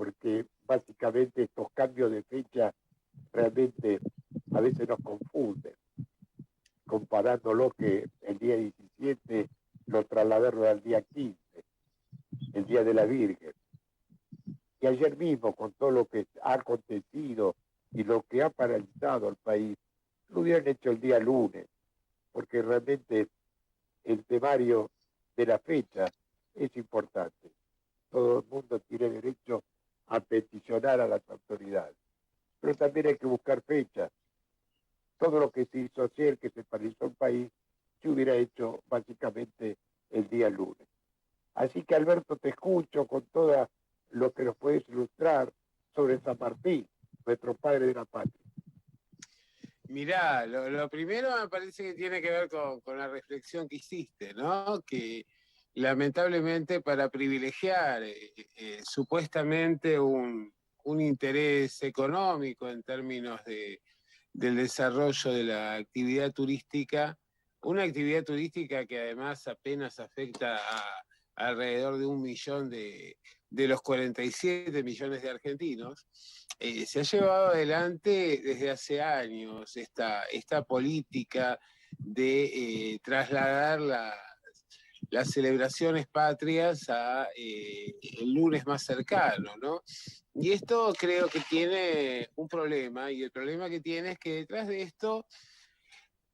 porque básicamente estos cambios de fecha realmente a veces nos confunden, comparándolo que el día 17 lo trasladaron al día 15, el Día de la Virgen. Y ayer mismo, con todo lo que ha acontecido y lo que ha paralizado al país, lo hubieran hecho el día lunes, porque realmente el temario de la fecha es importante. Todo el mundo tiene derecho a peticionar a las autoridades, pero también hay que buscar fechas. Todo lo que se hizo ayer, que se paralizó el país, se hubiera hecho básicamente el día lunes. Así que, Alberto, te escucho con todo lo que nos puedes ilustrar sobre San Martín, nuestro padre de la patria. Mirá, lo primero me parece que tiene que ver con la reflexión que hiciste, ¿no? Que lamentablemente para privilegiar supuestamente un interés económico en términos del desarrollo de la actividad turística, una actividad turística que además apenas afecta a alrededor de 1 millón de los 47 millones de argentinos. Se ha llevado adelante desde hace años esta política de trasladar las celebraciones patrias a el lunes más cercano, ¿no? Y esto creo que tiene un problema, y el problema que tiene es que detrás de esto,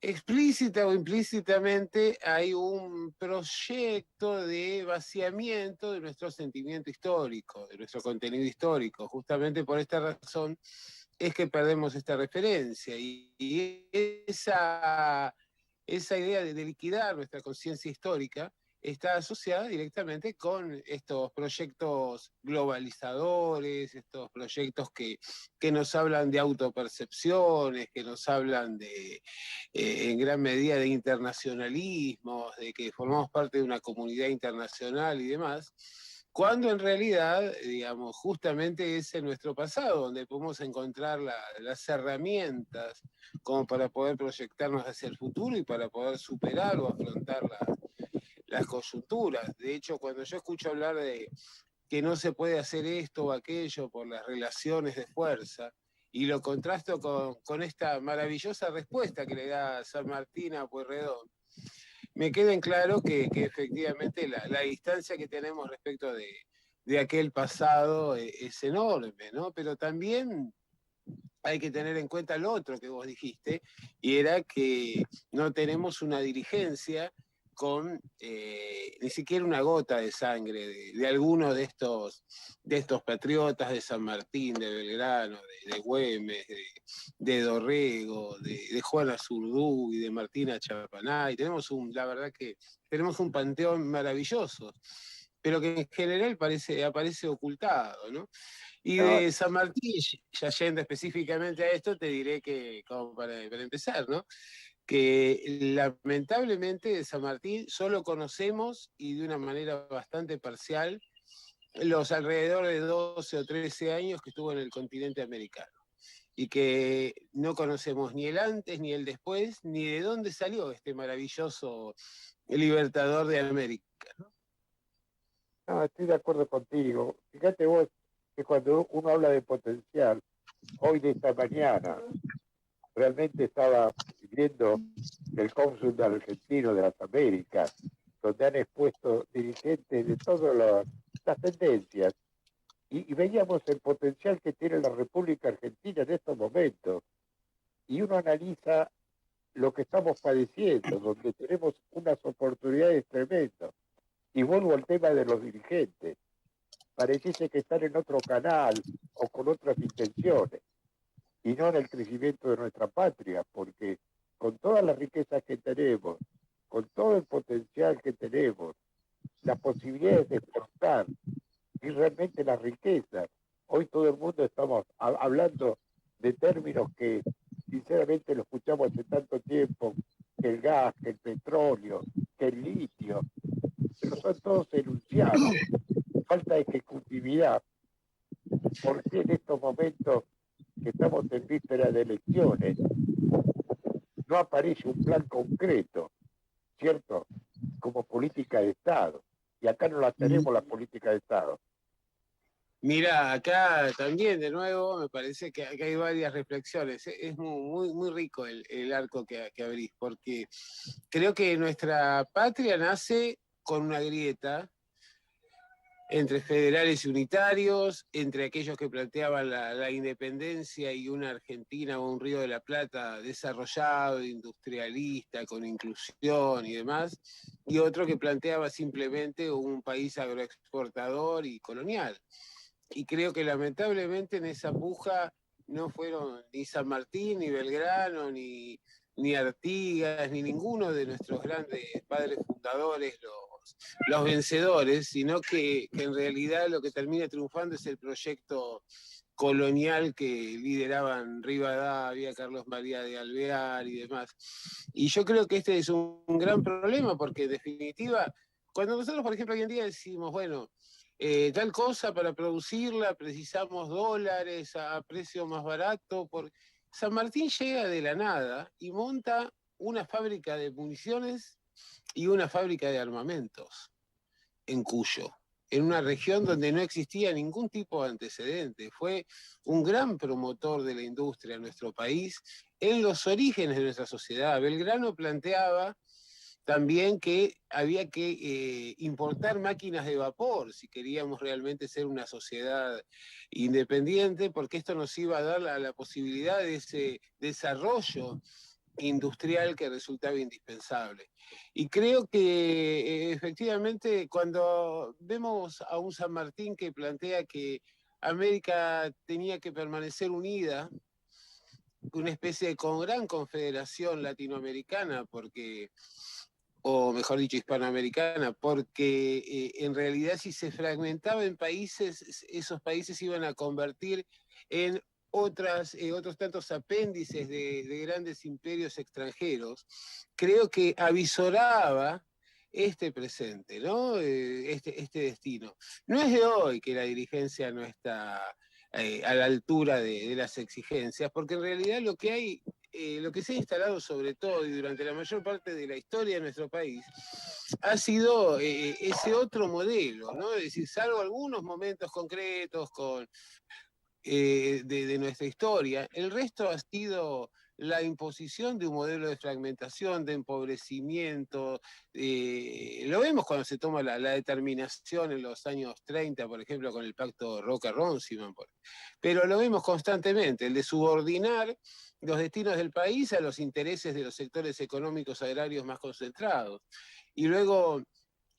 explícita o implícitamente, hay un proyecto de vaciamiento de nuestro sentimiento histórico, de nuestro contenido histórico. Justamente por esta razón es que perdemos esta referencia, y esa idea de liquidar nuestra conciencia histórica está asociada directamente con estos proyectos globalizadores, estos proyectos que nos hablan de autopercepciones, que nos hablan en gran medida de internacionalismos, de que formamos parte de una comunidad internacional y demás, cuando en realidad, digamos, justamente es en nuestro pasado donde podemos encontrar las herramientas como para poder proyectarnos hacia el futuro y para poder superar o afrontar las coyunturas. De hecho, cuando yo escucho hablar de que no se puede hacer esto o aquello por las relaciones de fuerza, y lo contrasto con esta maravillosa respuesta que le da San Martín a Pueyrredón, me queda en claro que efectivamente la distancia que tenemos respecto de aquel pasado es enorme, ¿no? Pero también hay que tener en cuenta lo otro que vos dijiste, y era que no tenemos una dirigencia con ni siquiera una gota de sangre de alguno de estos patriotas de San Martín, de Belgrano, de Güemes, de Dorrego, de Juana Zurduy, de Martina Chapanay. La verdad que tenemos un panteón maravilloso, pero que en general aparece ocultado, ¿no? Y de San Martín, ya yendo específicamente a esto, te diré que, como para empezar, ¿no? Que lamentablemente de San Martín solo conocemos, y de una manera bastante parcial, los alrededor de 12 o 13 años que estuvo en el continente americano. Y que no conocemos ni el antes ni el después, ni de dónde salió este maravilloso libertador de América, ¿no? No, estoy de acuerdo contigo. Fíjate vos que cuando uno habla de potencial, hoy de esta mañana, realmente estaba viendo el cónsul de argentino de las Américas, donde han expuesto dirigentes de todas las tendencias, y veíamos el potencial que tiene la República Argentina en estos momentos. Y uno analiza lo que estamos padeciendo, donde tenemos unas oportunidades tremendas. Y vuelvo al tema de los dirigentes. Pareciese que están en otro canal o con otras intenciones, y no en el crecimiento de nuestra patria, porque con todas las riquezas que tenemos, con todo el potencial que tenemos, las posibilidades de exportar y realmente las riquezas, hoy todo el mundo estamos hablando de términos que sinceramente lo escuchamos hace tanto tiempo, que el gas, que el petróleo, que el litio, pero son todos enunciados, falta ejecutividad. ¿Por qué en estos momentos que estamos en víspera de elecciones no aparece un plan concreto, cierto, como política de Estado? Y acá no la tenemos, la política de Estado. Mira, acá también de nuevo me parece que hay varias reflexiones. Es muy rico el arco que abrís, porque creo que nuestra patria nace con una grieta entre federales y unitarios, entre aquellos que planteaban la independencia y una Argentina o un Río de la Plata desarrollado, industrialista, con inclusión y demás, y otro que planteaba simplemente un país agroexportador y colonial. Y creo que lamentablemente en esa puja no fueron ni San Martín, ni Belgrano, ni Artigas, ni ninguno de nuestros grandes padres fundadores los vencedores, sino que en realidad lo que termina triunfando es el proyecto colonial que lideraban Rivadavia, Carlos María de Alvear y demás. Y yo creo que este es un gran problema porque en definitiva, cuando nosotros, por ejemplo, hoy en día decimos, bueno, tal cosa para producirla precisamos dólares a precio más barato, por... San Martín llega de la nada y monta una fábrica de municiones y una fábrica de armamentos en Cuyo, en una región donde no existía ningún tipo de antecedente. Fue un gran promotor de la industria en nuestro país, en los orígenes de nuestra sociedad. Belgrano planteaba también que había que importar máquinas de vapor si queríamos realmente ser una sociedad independiente, porque esto nos iba a dar la posibilidad de ese desarrollo industrial que resultaba indispensable. Y creo que efectivamente cuando vemos a un San Martín que plantea que América tenía que permanecer unida, una especie de gran confederación latinoamericana, porque o mejor dicho, hispanoamericana, porque en realidad si se fragmentaba en países, esos países iban a convertir en otros tantos apéndices de grandes imperios extranjeros. Creo que avisoraba este presente, ¿no? Este destino. No es de hoy que la dirigencia no está a la altura de las exigencias, porque en realidad lo que se ha instalado sobre todo y durante la mayor parte de la historia de nuestro país ha sido ese otro modelo, ¿no? Es decir, salvo algunos momentos concretos de nuestra historia, el resto ha sido la imposición de un modelo de fragmentación, de empobrecimiento. Lo vemos cuando se toma la determinación en los años 30, por ejemplo, con el pacto Roca-Runciman, pero lo vemos constantemente, el de subordinar los destinos del país a los intereses de los sectores económicos agrarios más concentrados. Y luego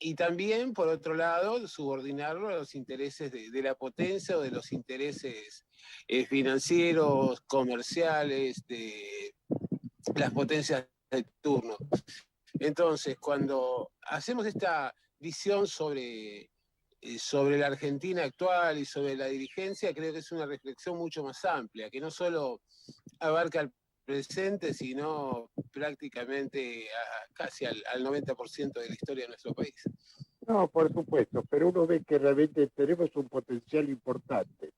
y también, por otro lado, subordinarlo a los intereses de la potencia o de los intereses financieros, comerciales, de las potencias de turno. Entonces, cuando hacemos esta visión sobre la Argentina actual y sobre la dirigencia, creo que es una reflexión mucho más amplia, que no solo abarca el presente, sino prácticamente casi al 90% de la historia de nuestro país. No, por supuesto, pero uno ve que realmente tenemos un potencial importante,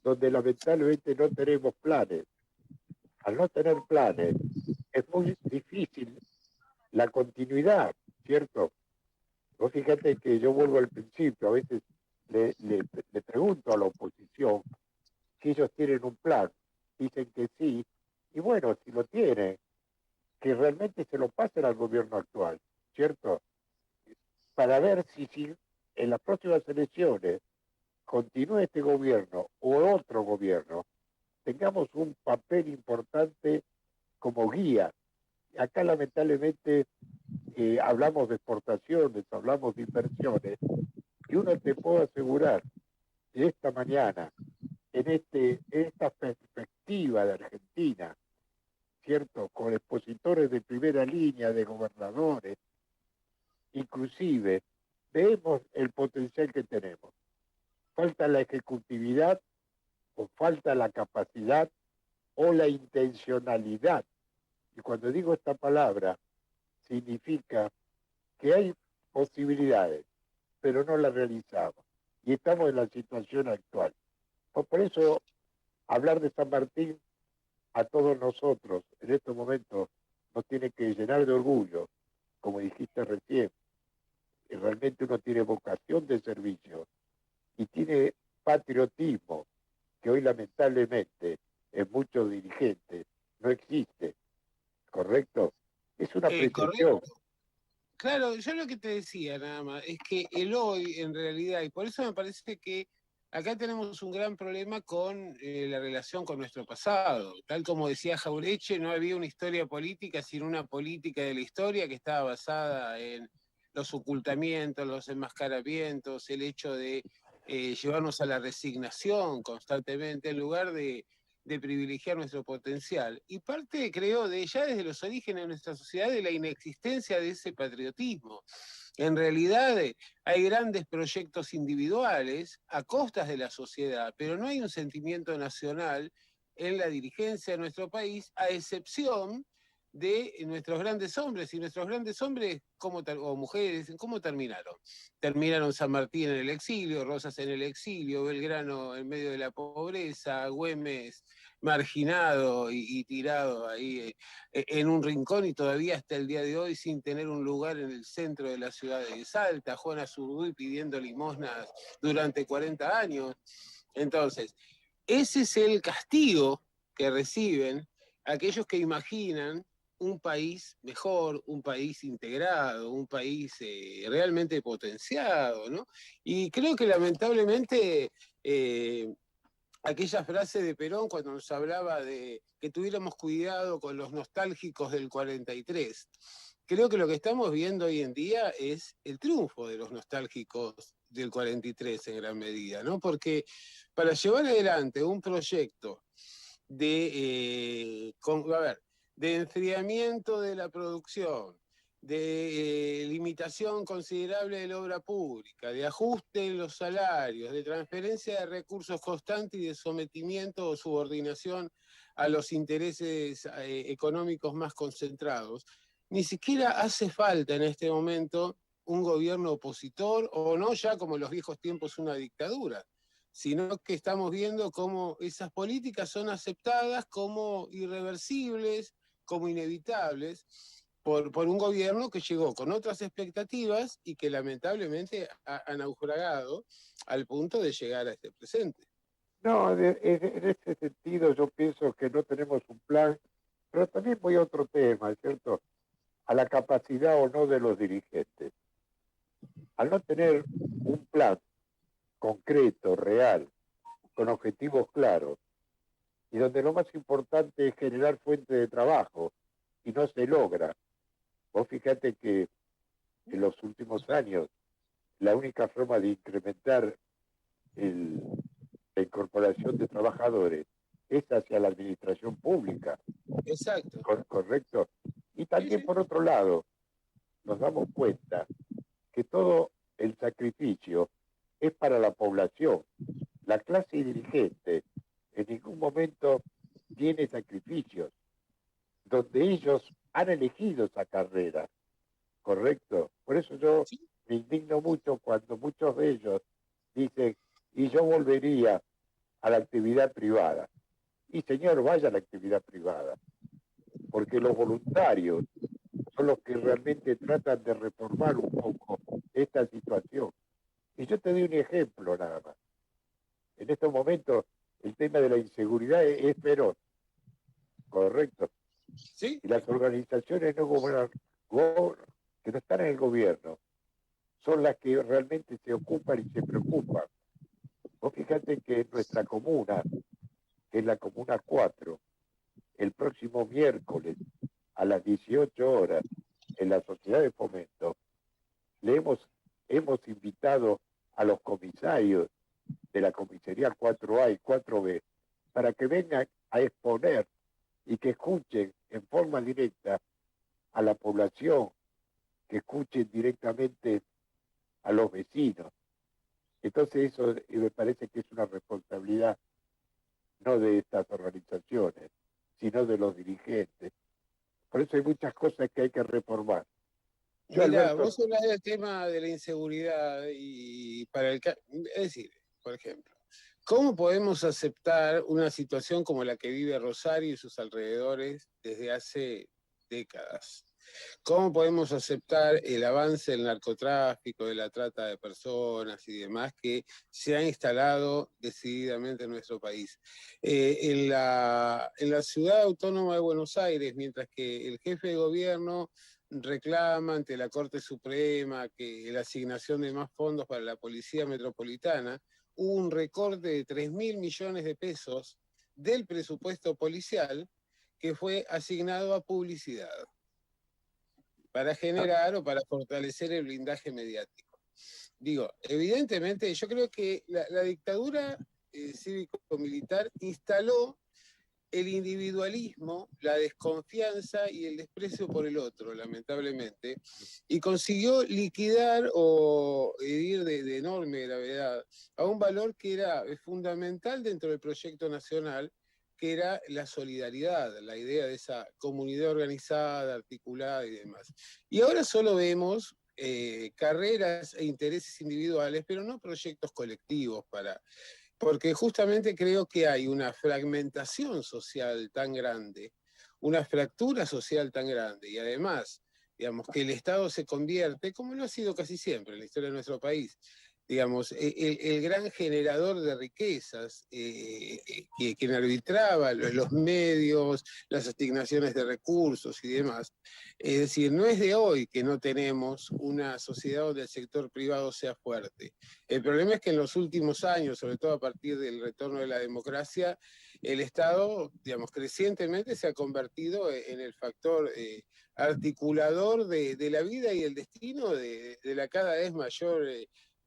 donde lamentablemente no tenemos planes. Al no tener planes, es muy difícil la continuidad, ¿cierto? Vos fíjate que yo vuelvo al principio, a veces le pregunto a la oposición si ellos tienen un plan, dicen que sí, y bueno, si lo tienen, que realmente se lo pasen al gobierno actual, ¿cierto? Para ver si en las próximas elecciones continúe este gobierno o otro gobierno, tengamos un papel importante como guía. Acá lamentablemente hablamos de exportaciones, hablamos de inversiones, y uno te puedo asegurar que esta mañana, en esta perspectiva de Argentina, ¿cierto? Con expositores de primera línea, de gobernadores, inclusive, vemos el potencial que tenemos. Falta la ejecutividad o falta la capacidad o la intencionalidad. Y cuando digo esta palabra, significa que hay posibilidades, pero no las realizamos. Y estamos en la situación actual. Por eso, hablar de San Martín a todos nosotros en estos momentos nos tiene que llenar de orgullo, como dijiste recién. Realmente uno tiene vocación de servicio y tiene patriotismo que hoy lamentablemente en muchos dirigentes no existe, ¿correcto? Es una apreciación. Correcto. Claro, yo lo que te decía nada más es que el hoy en realidad, y por eso me parece que acá tenemos un gran problema con la relación con nuestro pasado. Tal como decía Jaureche, no había una historia política sino una política de la historia que estaba basada en los ocultamientos, los enmascaramientos, el hecho de llevarnos a la resignación constantemente en lugar de privilegiar nuestro potencial. Y parte, creo, de ya desde los orígenes de nuestra sociedad, de la inexistencia de ese patriotismo. En realidad hay grandes proyectos individuales a costas de la sociedad, pero no hay un sentimiento nacional en la dirigencia de nuestro país, a excepción de nuestros grandes hombres. Y nuestros grandes hombres o mujeres, ¿cómo terminaron? Terminaron San Martín en el exilio, Rosas en el exilio, Belgrano en medio de la pobreza, Güemes marginado y tirado ahí en un rincón y todavía hasta el día de hoy sin tener un lugar en el centro de la ciudad de Salta, Juan Azurduy pidiendo limosnas durante 40 años. Entonces, ese es el castigo que reciben aquellos que imaginan un país mejor, un país integrado, un país realmente potenciado, ¿no? Y creo que lamentablemente aquella frase de Perón cuando nos hablaba de que tuviéramos cuidado con los nostálgicos del 43. Creo que lo que estamos viendo hoy en día es el triunfo de los nostálgicos del 43 en gran medida, ¿no? Porque para llevar adelante un proyecto a ver, de enfriamiento de la producción, de limitación considerable de la obra pública, de ajuste en los salarios, de transferencia de recursos constantes y de sometimiento o subordinación a los intereses económicos más concentrados. Ni siquiera hace falta en este momento un gobierno opositor o no ya como en los viejos tiempos una dictadura, sino que estamos viendo cómo esas políticas son aceptadas como irreversibles, como inevitables, por un gobierno que llegó con otras expectativas y que lamentablemente ha naufragado al punto de llegar a este presente. No, en ese sentido yo pienso que no tenemos un plan, pero también voy a otro tema, ¿cierto? A la capacidad o no de los dirigentes. Al no tener un plan concreto, real, con objetivos claros, y donde lo más importante es generar fuente de trabajo, y no se logra. Vos fíjate que en los últimos años la única forma de incrementar la incorporación de trabajadores es hacia la administración pública. Exacto. Correcto. Y Sí, también sí. por otro lado, nos damos cuenta que todo el sacrificio es para la población. La clase dirigente en ningún momento tiene sacrificios, donde ellos han elegido esa carrera, ¿correcto? Por eso yo Sí. me indigno mucho cuando muchos de ellos dicen, y yo volvería a la actividad privada. Y señor, vaya a la actividad privada, porque los voluntarios son los que realmente tratan de reformar un poco esta situación. Y yo te doy un ejemplo nada más. En estos momentos el tema de la inseguridad es feroz, correcto. Sí. Y las organizaciones que no están en el gobierno son las que realmente se ocupan y se preocupan. Vos fíjate que en nuestra comuna, que es la Comuna 4, el próximo miércoles a las 18 horas, en la Sociedad de Fomento, hemos invitado a los comisarios de la comisaría 4A y 4B para que vengan a exponer y que escuchen en forma directa a la población, que escuchen directamente a los vecinos. Entonces eso me parece que es una responsabilidad no de estas organizaciones, sino de los dirigentes. Por eso hay muchas cosas que hay que reformar. Yo, Mira, Alberto, vos hablás del tema de la inseguridad y es decir, por ejemplo, ¿cómo podemos aceptar una situación como la que vive Rosario y sus alrededores desde hace décadas? ¿Cómo podemos aceptar el avance del narcotráfico, de la trata de personas y demás que se ha instalado decididamente en nuestro país? En la ciudad autónoma de Buenos Aires, mientras que el jefe de gobierno reclama ante la Corte Suprema que la asignación de más fondos para la Policía Metropolitana, hubo un recorte de 3.000 millones de pesos del presupuesto policial que fue asignado a publicidad para generar o para fortalecer el blindaje mediático. Digo, evidentemente, yo creo que la dictadura cívico-militar instaló el individualismo, la desconfianza y el desprecio por el otro, lamentablemente, y consiguió liquidar o herir de enorme gravedad a un valor que era fundamental dentro del proyecto nacional, que era la solidaridad, la idea de esa comunidad organizada, articulada y demás. Y ahora solo vemos carreras e intereses individuales, pero no proyectos colectivos porque justamente creo que hay una fragmentación social tan grande, una fractura social tan grande, y además, digamos, que el Estado se convierte, como lo ha sido casi siempre en la historia de nuestro país, digamos, el gran generador de riquezas, quien arbitraba los medios, las asignaciones de recursos y demás. Es decir, no es de hoy que no tenemos una sociedad donde el sector privado sea fuerte. El problema es que en los últimos años, sobre todo a partir del retorno de la democracia, el Estado, digamos, crecientemente se ha convertido en el factor articulador de la vida y el destino de la cada vez mayor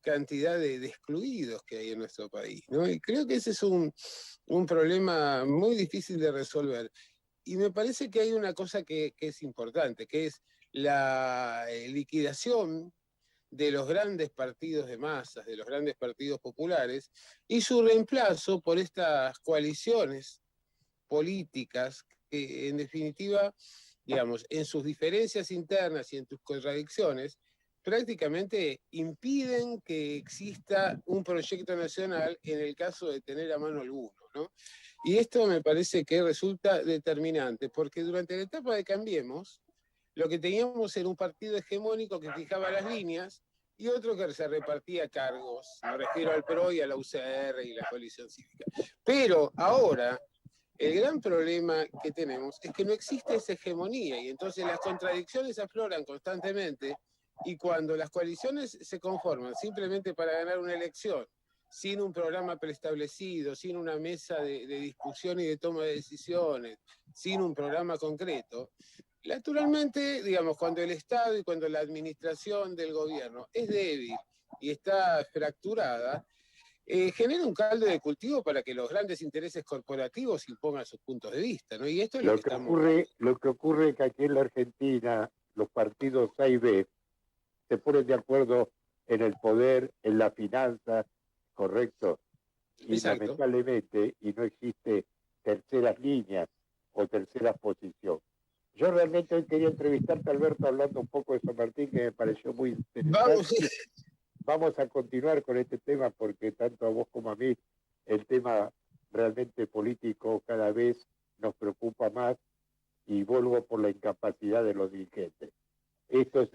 cantidad de excluidos que hay en nuestro país, ¿no? Y creo que ese es un problema muy difícil de resolver. Y me parece que hay una cosa que es importante, que es la liquidación de los grandes partidos de masas, de los grandes partidos populares, y su reemplazo por estas coaliciones políticas que, en definitiva, digamos, en sus diferencias internas y en sus contradicciones, prácticamente impiden que exista un proyecto nacional en el caso de tener a mano alguno, ¿no? Y esto me parece que resulta determinante, porque durante la etapa de Cambiemos, lo que teníamos era un partido hegemónico que fijaba las líneas y otro que se repartía cargos. Me refiero al PRO y a la UCR y la coalición cívica. Pero ahora el gran problema que tenemos es que no existe esa hegemonía y entonces las contradicciones afloran constantemente, y cuando las coaliciones se conforman simplemente para ganar una elección, sin un programa preestablecido, sin una mesa de discusión y de toma de decisiones, sin un programa concreto, naturalmente, digamos, cuando el Estado y cuando la administración del gobierno es débil y está fracturada, genera un caldo de cultivo para que los grandes intereses corporativos impongan sus puntos de vista, ¿no? Y esto es lo que ocurre es que aquí en la Argentina los partidos A y B se ponen de acuerdo en el poder, en la finanza, correcto, y Exacto. lamentablemente, y no existe terceras líneas o terceras posiciones. Yo realmente hoy quería entrevistarte, Alberto, hablando un poco de San Martín, que me pareció muy interesante. Vamos a continuar con este tema porque tanto a vos como a mí el tema realmente político cada vez nos preocupa más, y vuelvo por la incapacidad de los dirigentes. Esto es